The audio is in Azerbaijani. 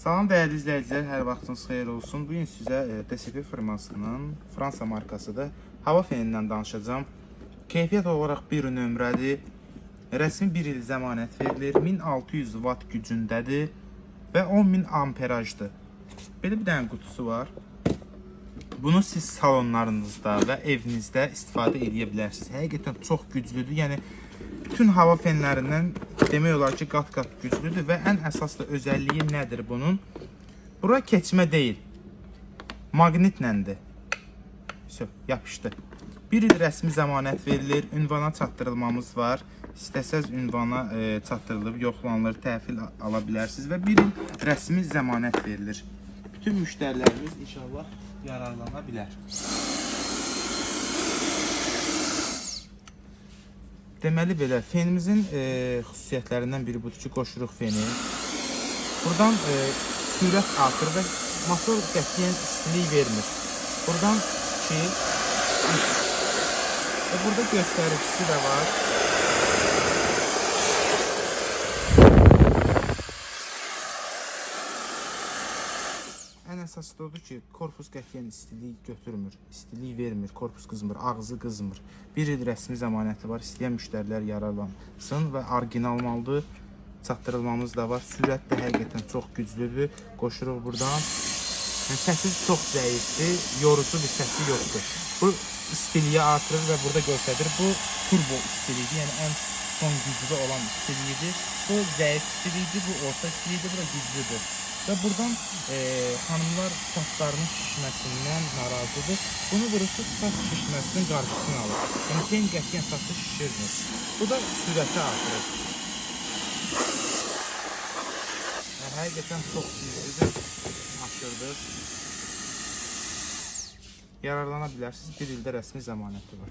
Salam dəyərli izləyicilər, hər vaxtınız xeyir olsun. Bugün sizə DSP firmasının Fransa markasıdır hava fenindən danışacağım. Keyfiyyət olaraq bir nömrədir. Rəsmi 1 il zəmanət verilir. 1600 watt gücündədir və 10.000 amperajdır. Belə bir dənə qutusu var. Bunu siz salonlarınızda və evinizdə istifadə edə bilərsiniz. Həqiqətən çox güclüdür. Yəni bütün hava fenlərindən demək olar ki, qat-qat güclüdür və ən əsaslı özəlliyi nədir bunun? Bura keçmə deyil. Maqnitləndir. Yapışdı. 1 il rəsmi zəmanət verilir. Ünvana çatdırılmamız var. İstəsəz ünvana çatdırılıb, yoxlanılır, təhvil ala bilərsiniz və 1 il rəsmi zəmanət verilir. Bütün müştərilərimiz inşallah yararlana bilər. Deməli belə, fenimizin xüsusiyyətlərindən biri budur ki, qoşuruq feni. Buradan sürət artır və motor qətiyyən istilik vermir. Buradan 2, 3 və burada göstəricisi də var. Ən əsası odur ki, korpus qətiyyən istilik götürmür, istilik vermir, korpus qızmır, ağzı qızmır. 1 il rəsmi zəmanəti var, istəyən müştərilər yararlansın və orijinal maldır. Çatdırılmamız da var, sürət də həqiqətən çox güclüdür. Qoşuruq buradan. Səsi çox zəifdir, yorucu bir səsi yoxdur. Bu istiliyi artırır və burada göstərir. Bu turbo istilikdir, yəni ən son güclü olan istilikdir. Bu zəif istilikdir, bu orta istilikdir, bu da güclüdür. Və buradan xanımlar saçlarının şişməsindən narazıdır. Bunu vurursa saç şişməsinin qarşısını alır. Yəni fen qətiyyən saçı şişirmir. Bu da sürəti artırır. Həqiqətən çox güclüdür. Aşırdır. Yararlana bilərsiniz. 1 ildə rəsmi zəmanəti var.